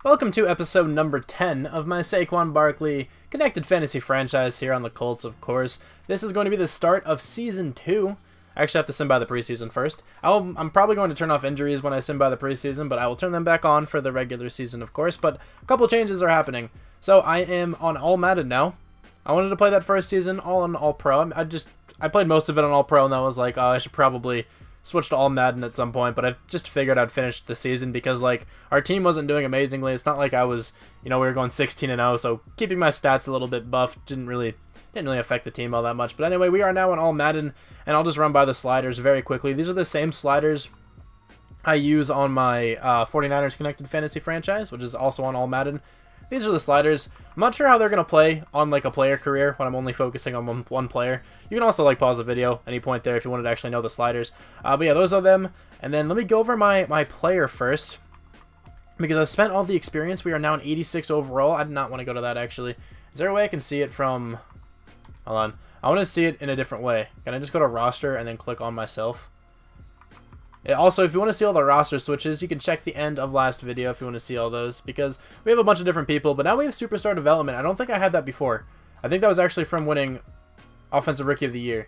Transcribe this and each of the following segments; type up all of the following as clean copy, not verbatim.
Welcome to episode number 10 of my Saquon Barkley Connected Fantasy franchise here on the Colts, of course. This is going to be the start of Season 2. I actually have to sim by the preseason first. I'm probably going to turn off injuries when I sim by the preseason, but I will turn them back on for the regular season, of course. But a couple changes are happening. So I am on All Madden now. I wanted to play that first season all on All Pro. I played most of it on All Pro, and I was like, oh, I should probably switch to All Madden at some point, but I just figured I'd finish the season because, like, our team wasn't doing amazingly. It's not like I was, we were going 16-0, so keeping my stats a little bit buff didn't really affect the team all that much. But anyway, we are now on All Madden, and I'll just run by the sliders very quickly. These are the same sliders I use on my 49ers Connected Fantasy franchise, which is also on All Madden. These are the sliders. I'm not sure how they're going to play on, like, a player career when I'm only focusing on one player. You can also, like, pause the video any point there if you wanted to actually know the sliders. But yeah, those are them. And then let me go over my player first, because I spent all the experience. We are now an 86 overall. I did not want to go to that, actually. Is there a way I can see it from... Hold on. I want to see it in a different way. Can I just go to roster and then click on myself? Also, if you want to see all the roster switches, you can check the end of last video if you want to see all those, because we have a bunch of different people, but now we have Superstar Development. I don't think I had that before. I think that was actually from winning Offensive Rookie of the Year.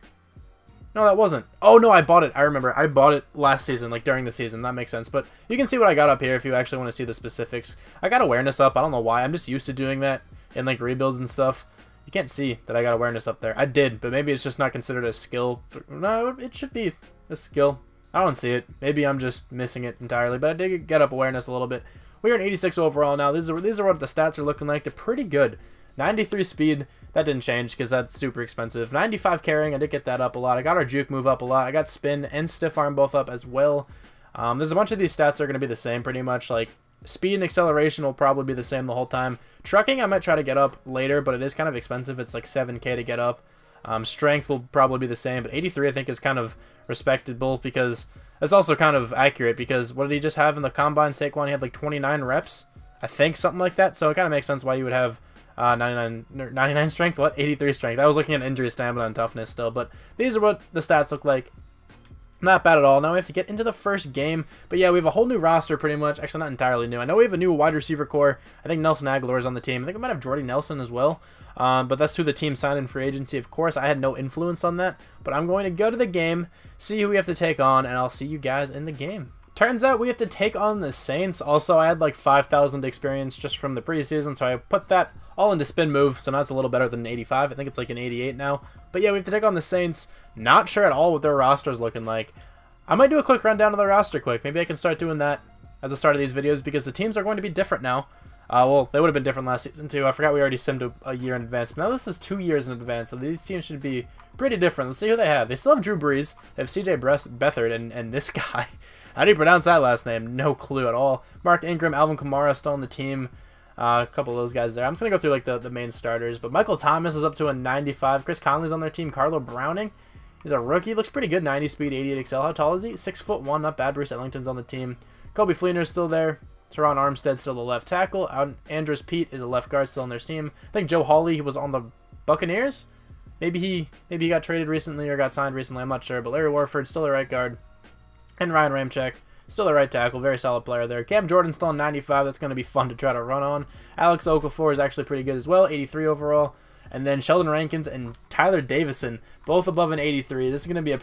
No, that wasn't. Oh, no, I bought it. I remember. I bought it last season, like during the season. That makes sense, but you can see what I got up here if you actually want to see the specifics. I got awareness up. I don't know why. I'm just used to doing that in, like, rebuilds and stuff. You can't see that I got awareness up there. I did, but maybe it's just not considered a skill. No, it should be a skill. I don't see it. Maybe I'm just missing it entirely, but I did get up awareness a little bit. We are an 86 overall now. These are what the stats are looking like. They're pretty good. 93 speed. That didn't change because that's super expensive. 95 carrying. I did get that up a lot. I got our juke move up a lot. I got spin and stiff arm both up as well. There's a bunch of these stats that are going to be the same pretty much. Like speed and acceleration will probably be the same the whole time. Trucking I might try to get up later, but it is kind of expensive. It's like 7K to get up. Strength will probably be the same, but 83 I think is kind of respectable because it's also kind of accurate because what did he just have in the combine? Saquon, he had like 29 reps, I think, something like that. So it kind of makes sense why you would have 99 strength, what? 83 strength. I was looking at injury, stamina, and toughness still, but these are what the stats look like. Not bad at all. Now we have to get into the first game. But yeah, we have a whole new roster pretty much. Actually, not entirely new. I know we have a new wide receiver core. I think Nelson Aguilar is on the team. I think we might have Jordy Nelson as well. But that's who the team signed in free agency, of course. I had no influence on that. But I'm going to go to the game, see who we have to take on, and I'll see you guys in the game. Turns out we have to take on the Saints. Also, I had like 5,000 experience just from the preseason, so I put that all into spin move, so now it's a little better than an 85. I think it's like an 88 now. But yeah, we have to take on the Saints. Not sure at all what their roster is looking like. I might do a quick rundown of the roster quick. Maybe I can start doing that at the start of these videos because the teams are going to be different now. Well, they would have been different last season too. I forgot we already simmed a year in advance. But now this is 2 years in advance, so these teams should be pretty different. Let's see who they have. They still have Drew Brees. They have CJ Beathard and this guy. How do you pronounce that last name? No clue at all. Mark Ingram, Alvin Kamara still on the team. A couple of those guys there. I'm just going to go through like the main starters. But Michael Thomas is up to a 95. Chris Conley's on their team. Carlo Browning. He's a rookie. Looks pretty good. 90 speed, 88 XL. How tall is he? 6'1", not bad. Bruce Ellington's on the team. Kobe Fleener's still there. Teron Armstead's still the left tackle. Andres Pete is a left guard still on their team. I think Joe Hawley was on the Buccaneers. Maybe he got traded recently or got signed recently. I'm not sure. But Larry Warford still the right guard. And Ryan Ramczyk still the right tackle. Very solid player there. Cam Jordan's still on 95. That's going to be fun to try to run on. Alex Okafor is actually pretty good as well. 83 overall. And then Sheldon Rankins and Tyler Davison, both above an 83. This is going to be a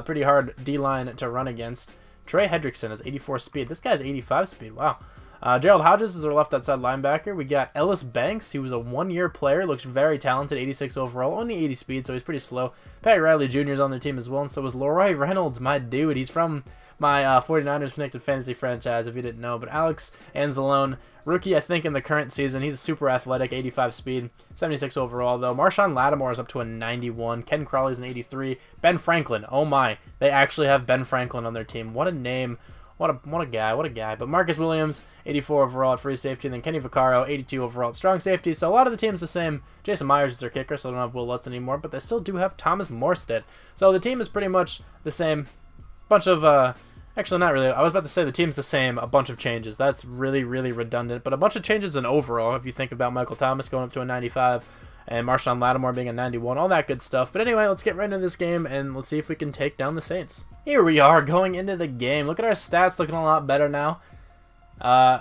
pretty hard D-line to run against. Trey Hendrickson has 84 speed. This guy's 85 speed. Wow. Gerald Hodges is our left outside linebacker. We got Ellis Banks. He was a one-year player. Looks very talented. 86 overall. Only 80 speed, so he's pretty slow. Patty Riley Jr. is on their team as well. And so is Leroy Reynolds, my dude. He's from my 49ers Connected Fantasy franchise, if you didn't know. But Alex Anzalone, rookie, I think, in the current season. He's super athletic, 85 speed, 76 overall, though. Marshawn Lattimore is up to a 91. Ken Crawley's an 83. Ben Franklin, oh my. They actually have Ben Franklin on their team. What a name. What a guy. But Marcus Williams, 84 overall at free safety. And then Kenny Vaccaro, 82 overall at strong safety. So a lot of the team's the same. Jason Myers is their kicker, so they don't have Will Lutz anymore. But they still do have Thomas Morstead. So the team is pretty much the same. Bunch of, actually not really. I was about to say the team's the same. A bunch of changes. That's really, really redundant. But a bunch of changes in overall, if you think about Michael Thomas going up to a 95. and Marshawn Lattimore being a 91, all that good stuff. But anyway, let's get right into this game, and let's see if we can take down the Saints. Here we are going into the game. Look at our stats looking a lot better now.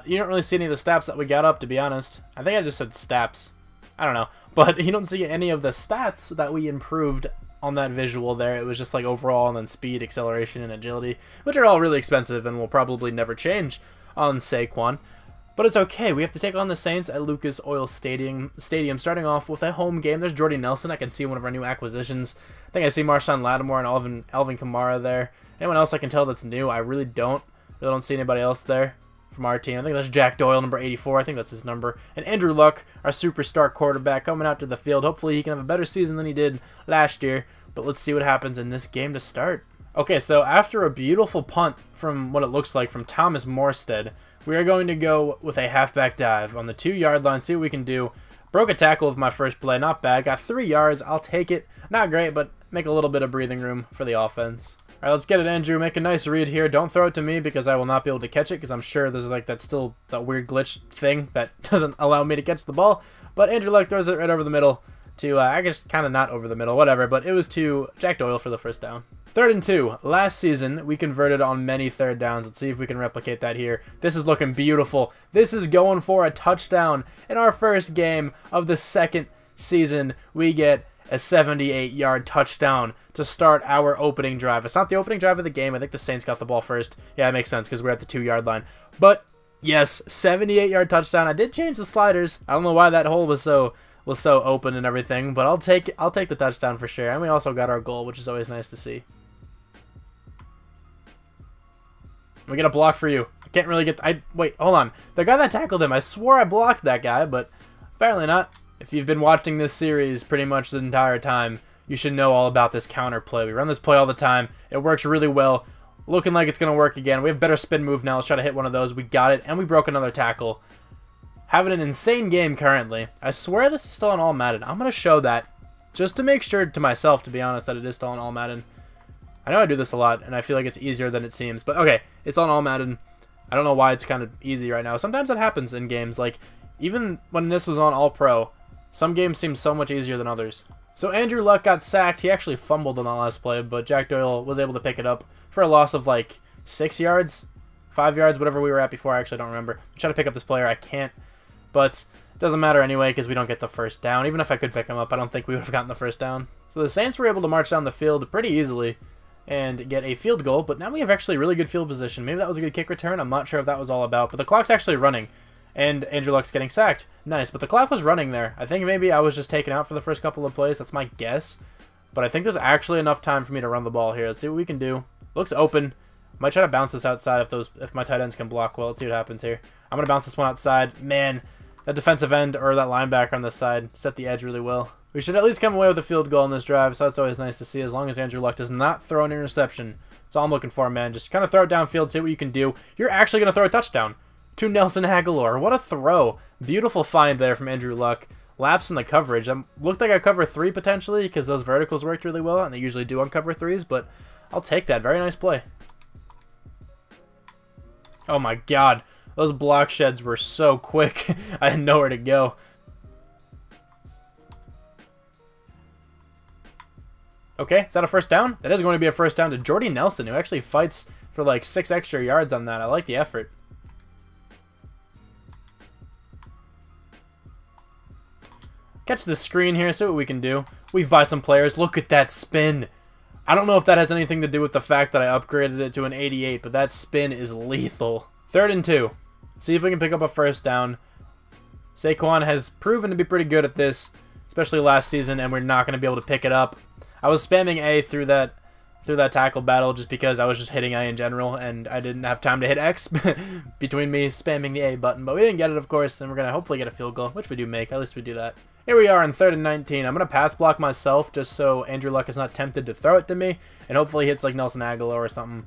You don't really see any of the stats that we got up, to be honest. I think I just said stats. I don't know. But you don't see any of the stats that we improved on that visual there. It was just like overall, and then speed, acceleration, and agility, which are all really expensive and will probably never change on Saquon. But it's okay. We have to take on the Saints at Lucas Oil Stadium, starting off with a home game. There's Jordy Nelson. I can see one of our new acquisitions. I think I see Marshawn Lattimore and Alvin Kamara there. Anyone else I can tell that's new? I really don't see anybody else there from our team. I think that's Jack Doyle, number 84. I think that's his number. And Andrew Luck, our superstar quarterback, coming out to the field. Hopefully he can have a better season than he did last year. But let's see what happens in this game to start. Okay, so after a beautiful punt from what it looks like from Thomas Morstead, we are going to go with a halfback dive on the 2-yard line, see what we can do. Broke a tackle with my first play, not bad. Got 3 yards, I'll take it. Not great, but make a little bit of breathing room for the offense. All right, let's get it, Andrew. Make a nice read here. Don't throw it to me because I will not be able to catch it because I'm sure there's like that weird glitch thing that doesn't allow me to catch the ball. But Andrew Luck throws it right over the middle to, I guess kind of not over the middle, whatever. But it was to Jack Doyle for the first down. 3rd and 2. Last season, we converted on many 3rd downs. Let's see if we can replicate that here. This is looking beautiful. This is going for a touchdown. In our first game of the 2nd season, we get a 78-yard touchdown to start our opening drive. It's not the opening drive of the game. I think the Saints got the ball first. Yeah, it makes sense because we're at the 2-yard line. But, yes, 78-yard touchdown. I did change the sliders. I don't know why that hole was so open and everything, but I'll take the touchdown for sure. And we also got our goal, which is always nice to see. We get a block for you. I can't really get... Wait, hold on. The guy that tackled him, I swore I blocked that guy, but apparently not. If you've been watching this series pretty much the entire time, you should know all about this counter play. We run this play all the time. It works really well. Looking like it's going to work again. We have better spin move now. Let's try to hit one of those. We got it, and we broke another tackle. Having an insane game currently. I swear this is still on All Madden. I'm going to show that just to make sure to myself, to be honest, that it is still on All Madden. I know I do this a lot, and I feel like it's easier than it seems. But okay, it's on All Madden. I don't know why it's kind of easy right now. Sometimes it happens in games. Like, even when this was on All Pro, some games seem so much easier than others. So Andrew Luck got sacked. He actually fumbled on the last play, but Jack Doyle was able to pick it up for a loss of like 6 yards, 5 yards, whatever we were at before. I actually don't remember. I'm trying to pick up this player. I can't. But it doesn't matter anyway because we don't get the first down. Even if I could pick him up, I don't think we would have gotten the first down. So the Saints were able to march down the field pretty easily and get a field goal, but now we have actually really good field position. Maybe that was a good kick return. I'm not sure if that was all about, but the clock's actually running, and Andrew Luck's getting sacked. Nice, but the clock was running there. I think maybe I was just taken out for the first couple of plays. That's my guess, but I think there's actually enough time for me to run the ball here. Let's see what we can do. Looks open. Might try to bounce this outside if my tight ends can block well. Let's see what happens here. I'm going to bounce this one outside. Man, that defensive end or that linebacker on this side set the edge really well. We should at least come away with a field goal in this drive, so that's always nice to see, as long as Andrew Luck does not throw an interception. That's all I'm looking for, man. Just kind of throw it downfield, see what you can do. You're actually going to throw a touchdown to Nelson Agholor. What a throw. Beautiful find there from Andrew Luck. Lapse in the coverage. Looked like I cover 3 potentially, because those verticals worked really well, and they usually do uncover 3s, but I'll take that. Very nice play. Oh my god. Those block sheds were so quick. I had nowhere to go. Okay, is that a first down? That is going to be a first down to Jordy Nelson, who actually fights for like 6 extra yards on that. I like the effort. Catch the screen here, see what we can do. We've buy some players. Look at that spin. I don't know if that has anything to do with the fact that I upgraded it to an 88, but that spin is lethal. 3rd and 2. See if we can pick up a first down. Saquon has proven to be pretty good at this, especially last season, and we're not going to be able to pick it up. I was spamming A through that tackle battle just because I was just hitting A in general, and I didn't have time to hit X between me spamming the A button. But we didn't get it, of course, and we're going to hopefully get a field goal, which we do make. At least we do that. Here we are on 3rd and 19. I'm going to pass block myself just so Andrew Luck is not tempted to throw it to me, and hopefully hits like Nelson Agholor or something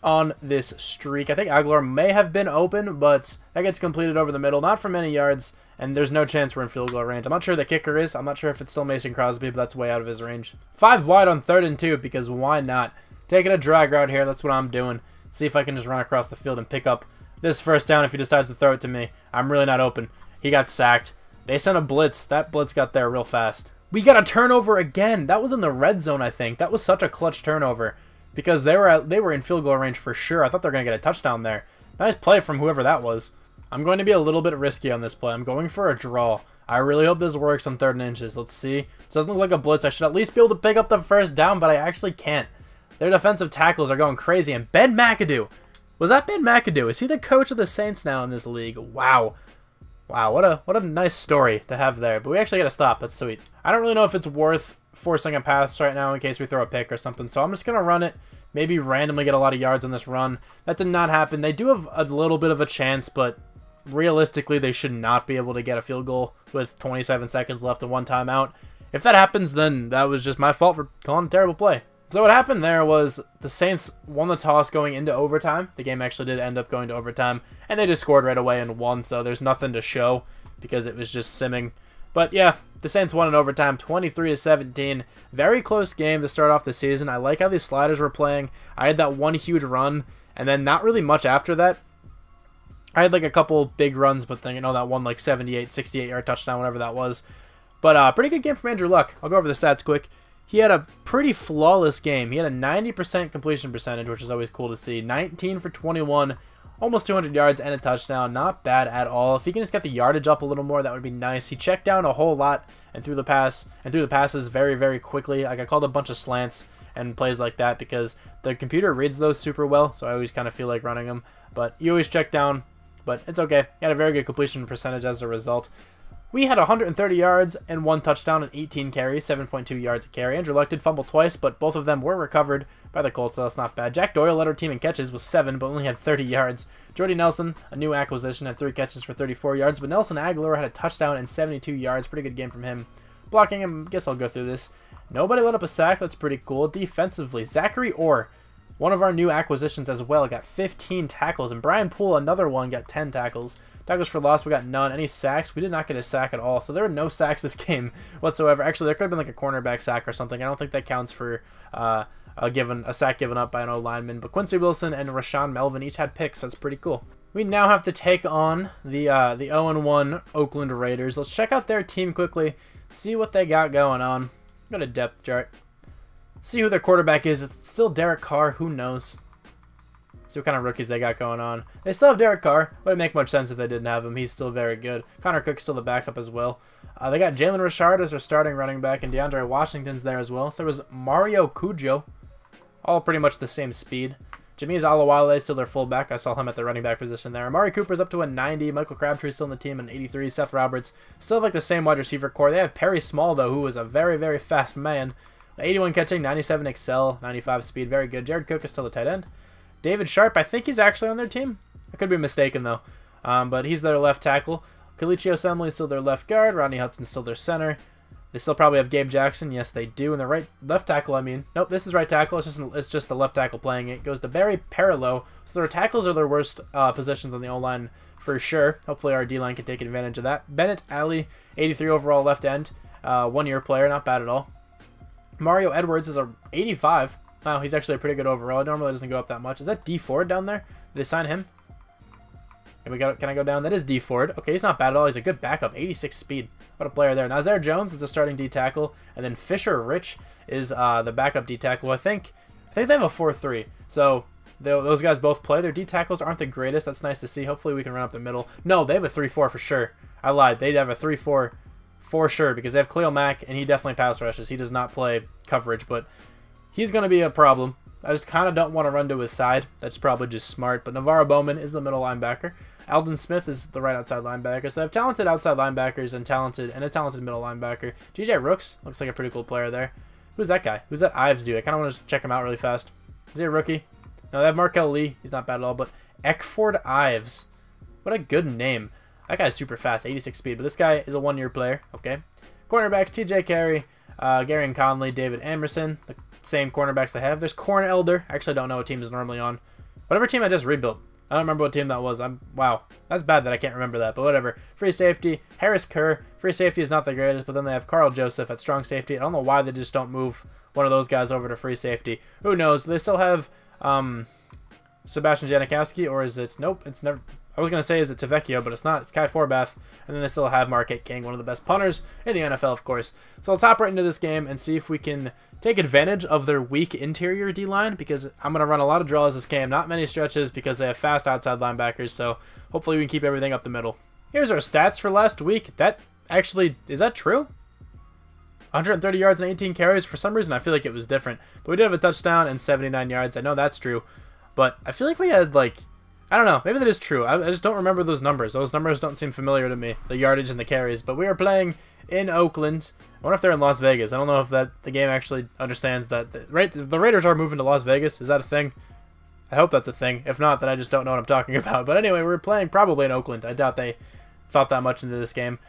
on this streak. I think Agholor may have been open, but that gets completed over the middle, not for many yards, and there's no chance we're in field goal range. I'm not sure the kicker is. I'm not sure if it's still Mason Crosby, but that's way out of his range. 5 wide on 3rd and 2, because why not? Taking a drag route here, that's what I'm doing. See if I can just run across the field and pick up this first down if he decides to throw it to me. I'm really not open. He got sacked. They sent a blitz. That blitz got there real fast. We got a turnover again. That was in the red zone, I think. That was such a clutch turnover because they were in field goal range for sure. I thought they were going to get a touchdown there. Nice play from whoever that was. I'm going to be a little bit risky on this play. I'm going for a draw. I really hope this works on 3rd and inches. Let's see. It doesn't look like a blitz. I should at least be able to pick up the first down, but I actually can't. Their defensive tackles are going crazy. And Ben McAdoo. Was that Ben McAdoo? Is he the coach of the Saints now in this league? Wow. Wow, what a nice story to have there. But we actually got to stop. That's sweet. I don't really know if it's worth forcing a pass right now in case we throw a pick or something. So I'm just going to run it. Maybe randomly get a lot of yards on this run. That did not happen. They do have a little bit of a chance, but realistically, they should not be able to get a field goal with 27 seconds left and 1 timeout. If that happens, then that was just my fault for calling a terrible play. So what happened there was the Saints won the toss going into overtime. The game actually did end up going to overtime, and they just scored right away and won, so there's nothing to show because it was just simming. But yeah, the Saints won in overtime, 23-17. Very close game to start off the season. I like how these sliders were playing. I had that one huge run, and then not really much after that. I had like a couple big runs, but then, you know, that one like 78, 68-yard touchdown, whatever that was. But pretty good game from Andrew Luck. I'll go over the stats quick. He had a pretty flawless game. He had a 90% completion percentage, which is always cool to see. 19 for 21, almost 200 yards and a touchdown. Not bad at all. If he can just get the yardage up a little more, that would be nice. He checked down a whole lot and threw the passes very, very quickly. Like I called a bunch of slants and plays like that because the computer reads those super well, so I always kind of feel like running them. But you always check down, but it's okay. He had a very good completion percentage as a result. We had 130 yards and 1 touchdown and 18 carries, 7.2 yards a carry. Andrew Luck did fumble twice, but both of them were recovered by the Colts, so that's not bad. Jack Doyle led our team in catches with 7, but only had 30 yards. Jordy Nelson, a new acquisition, had 3 catches for 34 yards, but Nelson Aguilar had a touchdown and 72 yards. Pretty good game from him. Blocking him, guess I'll go through this. Nobody let up a sack. That's pretty cool. Defensively, Zachary Orr, one of our new acquisitions as well, got 15 tackles, and Brian Poole, another one, got 10 tackles. Tackles for loss, we got none. Any sacks? We did not get a sack at all. So there were no sacks this game whatsoever. Actually, there could have been like a cornerback sack or something. I don't think that counts for a sack given up by an O-lineman. But Quincy Wilson and Rashawn Melvin each had picks. That's pretty cool. We now have to take on the 0-1 Oakland Raiders. Let's check out their team quickly, see what they got going on. Go to depth chart. See who their quarterback is. It's still Derek Carr. Who knows? See what kind of rookies they got going on. They still have Derek Carr. Wouldn't make much sense if they didn't have him. He's still very good. Connor Cook's still the backup as well. They got Jalen Richard as their starting running back, and DeAndre Washington's there as well. So there was Mario Cujo, all pretty much the same speed. Jamiz Alawale is still their fullback. I saw him at the running back position there. Amari Cooper's up to a 90. Michael Crabtree's still in the team at 83. Seth Roberts still have like the same wide receiver core. They have Perry Small, though, who is a very, very fast man. 81 catching, 97 excel, 95 speed. Very good. Jared Cook is still the tight end. David Sharp, I think he's actually on their team. I could be mistaken, though. But he's their left tackle. Kalichi Osemele is still their left guard. Rodney Hudson's still their center. They still probably have Gabe Jackson. Yes, they do. And the left tackle, I mean. Nope, this is right tackle. It's just the left tackle playing it. Goes to Barry Perillo. So their tackles are their worst positions on the O-line for sure. Hopefully our D-line can take advantage of that. Bennett Alley, 83 overall left end. 1-year player. Not bad at all. Mario Edwards is a 85. Wow, he's actually a pretty good overall. It normally doesn't go up that much. Is that D Ford down there? Did they sign him? Can I go down? That is D Ford. Okay, he's not bad at all. He's a good backup. 86 speed. What a player there. Nazaire Jones is the starting D tackle, and then Fisher Rich is the backup D tackle. I think they have a 4-3. So those guys both play. Their D tackles aren't the greatest. That's nice to see. Hopefully we can run up the middle. No, they have a 3-4 for sure. I lied. They have a 3-4 for sure because they have Khalil Mack, and he definitely pass rushes. He does not play coverage, but he's going to be a problem. I just kind of don't want to run to his side. That's probably just smart. But Navarro Bowman is the middle linebacker. Alden Smith is the right outside linebacker. So they have talented outside linebackers and a talented middle linebacker. GJ Rooks looks like a pretty cool player there. Who's that guy? Who's that Ives dude? I kind of want to check him out really fast. Is he a rookie? No, they have Markel Lee. He's not bad at all. But Eckford Ives. What a good name. That guy's super fast, 86 speed. But this guy is a 1-year player. Okay. Cornerbacks, TJ Carey, Gary and Conley, David Emerson. The same cornerbacks they have. There's Corn Elder. Actually, I don't know what team is normally on. Whatever team I just rebuilt. I don't remember what team that was. Wow. That's bad that I can't remember that, but whatever. Free safety, Harris Kerr. Free safety is not the greatest, but then they have Carl Joseph at strong safety. I don't know why they just don't move one of those guys over to free safety. Who knows? They still have Sebastian Janikowski, or is it... Nope, it's never... I was going to say, is it Tavecchio, but it's not. It's Kai Forbath. And then they still have Marquette King, one of the best punters in the NFL, of course. So let's hop right into this game and see if we can take advantage of their weak interior D-line, because I'm going to run a lot of draws this game, not many stretches, because they have fast outside linebackers, so hopefully we can keep everything up the middle. Here's our stats for last week. That actually... Is that true? 130 yards and 18 carries. For some reason, I feel like it was different. But we did have a touchdown and 79 yards. I know that's true. But I feel like we had, like... I don't know. Maybe that is true. I just don't remember those numbers. Those numbers don't seem familiar to me. The yardage and the carries. But we are playing in Oakland. I wonder if they're in Las Vegas. I don't know if the game actually understands that. Right? The Raiders are moving to Las Vegas. Is that a thing? I hope that's a thing. If not, then I just don't know what I'm talking about. But anyway, we're playing probably in Oakland. I doubt they thought that much into this game.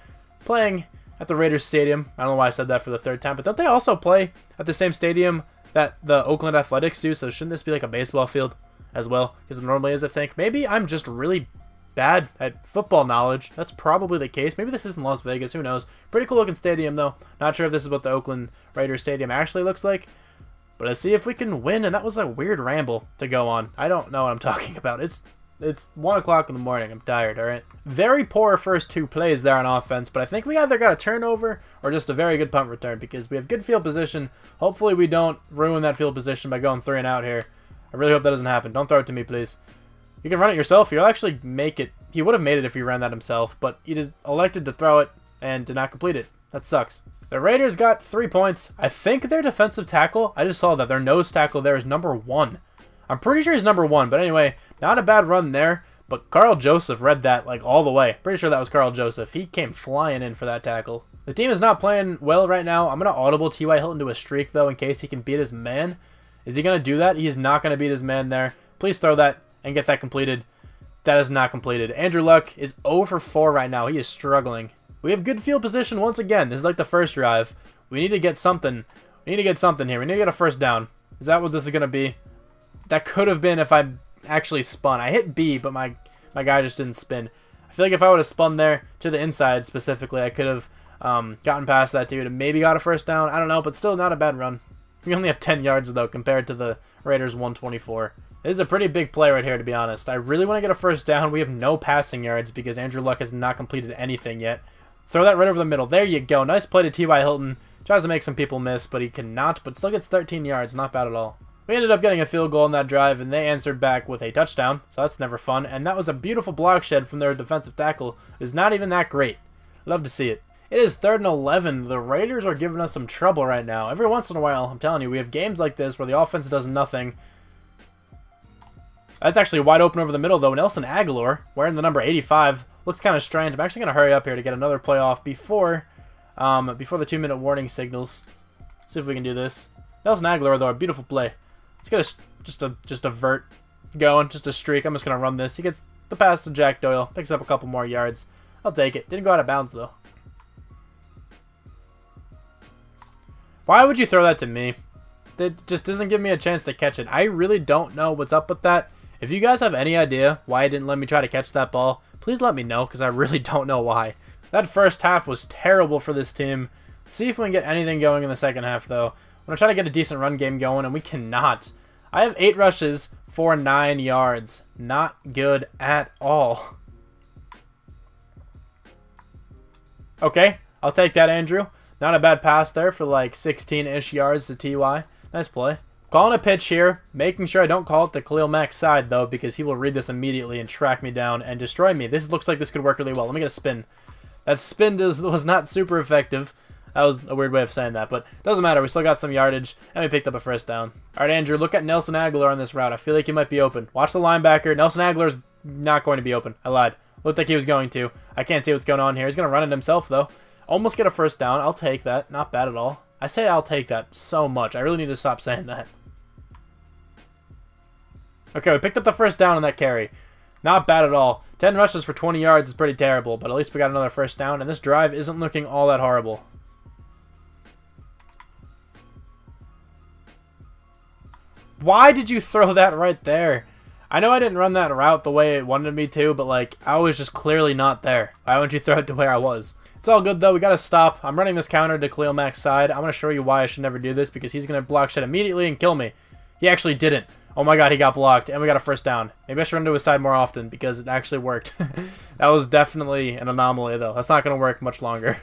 Playing at the Raiders Stadium. I don't know why I said that for the third time. But don't they also play at the same stadium that the Oakland Athletics do? So shouldn't this be like a baseball field as well, because it normally is, I think. Maybe I'm just really bad at football knowledge. That's probably the case. Maybe this isn't Las Vegas. Who knows? Pretty cool looking stadium, though. Not sure if this is what the Oakland Raiders Stadium actually looks like. But let's see if we can win. And that was a weird ramble to go on. I don't know what I'm talking about. It's 1 o'clock in the morning. I'm tired, all right? Very poor first two plays there on offense, but I think we either got a turnover or just a very good punt return, because we have good field position. Hopefully we don't ruin that field position by going 3 and out here. I really hope that doesn't happen. Don't throw it to me, please. You can run it yourself. You'll actually make it. He would have made it if he ran that himself, but he just elected to throw it and did not complete it. That sucks. The Raiders got 3 points. I think their defensive tackle, I just saw that their nose tackle there is number 1. I'm pretty sure he's number 1, but anyway, not a bad run there. But Carl Joseph read that like all the way. Pretty sure that was Carl Joseph. He came flying in for that tackle. The team is not playing well right now. I'm going to audible T.Y. Hilton to a streak, though, in case he can beat his man. Is he going to do that? He's not going to beat his man there. Please throw that and get that completed. That is not completed. Andrew Luck is 0 for 4 right now. He is struggling. We have good field position once again. This is like the first drive. We need to get something. We need to get something here. We need to get a first down. Is that what this is going to be? That could have been if I actually spun. I hit B, but my guy just didn't spin. I feel like if I would have spun there to the inside specifically, I could have gotten past that dude and maybe got a first down. I don't know, but still not a bad run. We only have 10 yards, though, compared to the Raiders' 124. This is a pretty big play right here, to be honest. I really want to get a first down. We have no passing yards because Andrew Luck has not completed anything yet. Throw that right over the middle. There you go. Nice play to T.Y. Hilton. Tries to make some people miss, but he cannot, but still gets 13 yards. Not bad at all. We ended up getting a field goal in that drive, and they answered back with a touchdown, so that's never fun. And that was a beautiful block shed from their defensive tackle. It was not even that great. Love to see it. It is 3rd and 11. The Raiders are giving us some trouble right now. Every once in a while, I'm telling you, we have games like this where the offense does nothing. That's actually wide open over the middle, though. Nelson Aguilar, wearing the number 85, looks kind of strange. I'm actually going to hurry up here to get another play off before the 2-minute warning signals. See if we can do this. Nelson Aguilar, though, a beautiful play. Let's get just a vert going, just a streak. I'm just going to run this. He gets the pass to Jack Doyle, picks up a couple more yards. I'll take it. Didn't go out of bounds, though. Why would you throw that to me? That just doesn't give me a chance to catch it. I really don't know what's up with that. If you guys have any idea why it didn't let me try to catch that ball, please let me know, because I really don't know why. That first half was terrible for this team. Let's see if we can get anything going in the second half, though. I'm going to try to get a decent run game going, and we cannot. I have 8 rushes for 9 yards. Not good at all. Okay, I'll take that, Andrew. Not a bad pass there for like 16-ish yards to T.Y. Nice play. Calling a pitch here. Making sure I don't call it the Khalil Mack side, though, because he will read this immediately and track me down and destroy me. This looks like this could work really well. Let me get a spin. That spin was not super effective. That was a weird way of saying that, but doesn't matter. We still got some yardage, and we picked up a first down. All right, Andrew, look at Nelson Aguilar on this route. I feel like he might be open. Watch the linebacker. Nelson Aguilar's not going to be open. I lied. Looked like he was going to. I can't see what's going on here. He's going to run it himself, though. Almost get a first down. I'll take that. Not bad at all. I say I'll take that so much. I really need to stop saying that. Okay, we picked up the first down on that carry. Not bad at all. 10 rushes for 20 yards is pretty terrible, but at least we got another first down, and this drive isn't looking all that horrible. Why did you throw that right there? I know I didn't run that route the way it wanted me to, but like, I was just clearly not there. Why wouldn't you throw it to where I was? It's all good, though. We got to stop. I'm running this counter to Khalil Mack's side. I'm going to show you why I should never do this, because he's going to block shed immediately and kill me. He actually didn't. Oh my god, he got blocked, and we got a first down. Maybe I should run to his side more often because it actually worked. That was definitely an anomaly, though. That's not going to work much longer.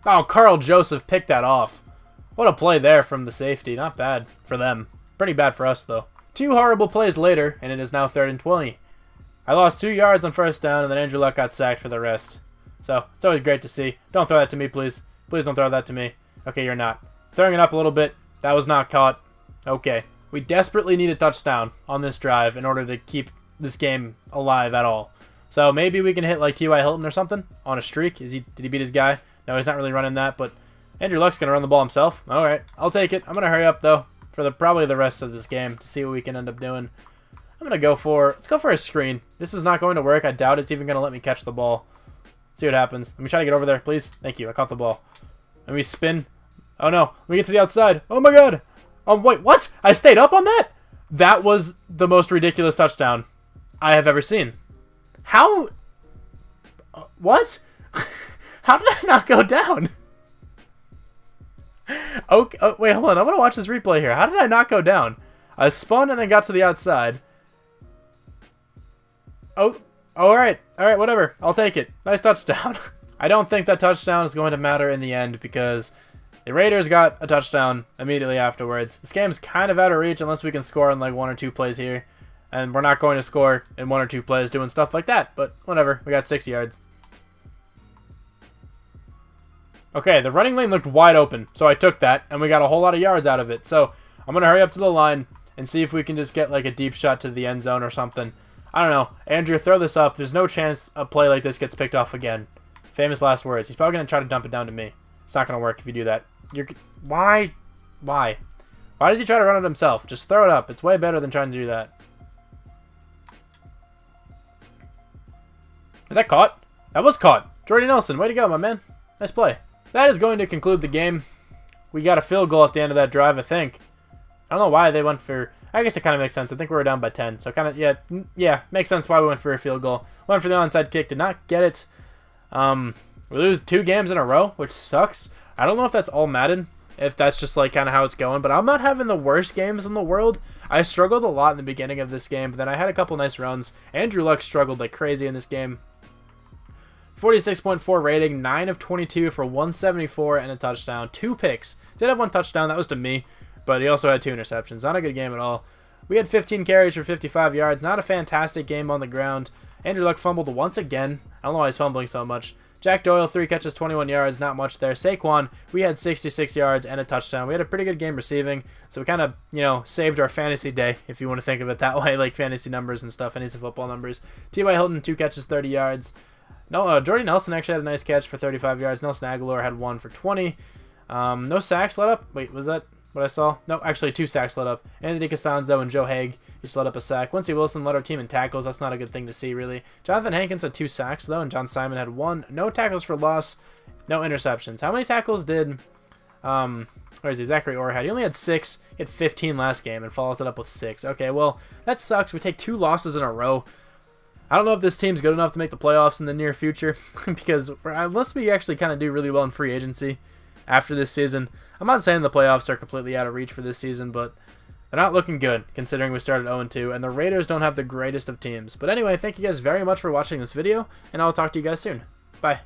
Oh, Carl Joseph picked that off. What a play there from the safety. Not bad for them. Pretty bad for us, though. 2 horrible plays later, and it is now 3rd and 20. I lost 2 yards on first down, and then Andrew Luck got sacked for the rest. So, it's always great to see. Don't throw that to me, please. Please don't throw that to me. Okay, you're not. Throwing it up a little bit. That was not caught. Okay. We desperately need a touchdown on this drive in order to keep this game alive at all. So maybe we can hit like T.Y. Hilton or something on a streak. Did he beat his guy? No, he's not really running that, but Andrew Luck's going to run the ball himself. All right, I'll take it. I'm going to hurry up, though, for probably the rest of this game to see what we can end up doing. I'm going to let's go for a screen. This is not going to work. I doubt it's even going to let me catch the ball. See what happens. Let me try to get over there, please. Thank you. I caught the ball. Let me spin. Oh, no. Let me get to the outside. Oh, my God. Wait, what? I stayed up on that? That was the most ridiculous touchdown I have ever seen. How? What? How did I not go down? Okay, oh, wait, hold on. I want to watch this replay here. How did I not go down? I spun and then got to the outside. Oh, all right, whatever. I'll take it. Nice touchdown. I don't think that touchdown is going to matter in the end because the Raiders got a touchdown immediately afterwards. This game's kind of out of reach unless we can score in like 1 or 2 plays here. And we're not going to score in 1 or 2 plays doing stuff like that. But whatever. We got 6 yards. Okay, the running lane looked wide open. So I took that. And we got a whole lot of yards out of it. So I'm going to hurry up to the line and see if we can just get like a deep shot to the end zone or something. I don't know. Andrew, throw this up. There's no chance a play like this gets picked off again. Famous last words. He's probably going to try to dump it down to me. It's not going to work if you do that. Why? Why does he try to run it himself? Just throw it up. It's way better than trying to do that. Is that caught? That was caught. Jordy Nelson, way to go, my man. Nice play. That is going to conclude the game. We got a field goal at the end of that drive, I think. I don't know why they went for... I guess it kind of makes sense. I think we were down by 10. So kind of, yeah, makes sense why we went for a field goal. Went for the onside kick, did not get it. We lose 2 games in a row, which sucks. I don't know if that's all Madden, if that's just like kind of how it's going, but I'm not having the worst games in the world. I struggled a lot in the beginning of this game, but then I had a couple nice runs. Andrew Luck struggled like crazy in this game. 46.4 rating, 9 of 22 for 174 and a touchdown. 2 picks. Did have 1 touchdown, that was to me, but he also had 2 interceptions. Not a good game at all. We had 15 carries for 55 yards. Not a fantastic game on the ground. Andrew Luck fumbled once again. I don't know why he's fumbling so much. Jack Doyle, 3 catches, 21 yards. Not much there. Saquon, we had 66 yards and a touchdown. We had a pretty good game receiving, so we kind of, saved our fantasy day, if you want to think of it that way, like fantasy numbers and stuff, fantasy football numbers. T.Y. Hilton, 2 catches, 30 yards. No, Jordy Nelson actually had a nice catch for 35 yards. Nelson Aguilar had 1 for 20. No sacks let up. Wait, was that what I saw? No, actually 2 sacks let up. Anthony Costanzo and Joe Haig each let up a sack. Quincy Wilson led our team in tackles. That's not a good thing to see, really. Jonathan Hankins had 2 sacks, though, and John Simon had 1. No tackles for loss. No interceptions. How many tackles did where is he? Zachary Orr had? He only had 6. He had 15 last game and followed it up with 6. Okay, well, that sucks. We take 2 losses in a row. I don't know if this team's good enough to make the playoffs in the near future because unless we actually kind of do really well in free agency after this season, I'm not saying the playoffs are completely out of reach for this season, but they're not looking good considering we started 0-2 and the Raiders don't have the greatest of teams. But anyway, thank you guys very much for watching this video, and I'll talk to you guys soon. Bye.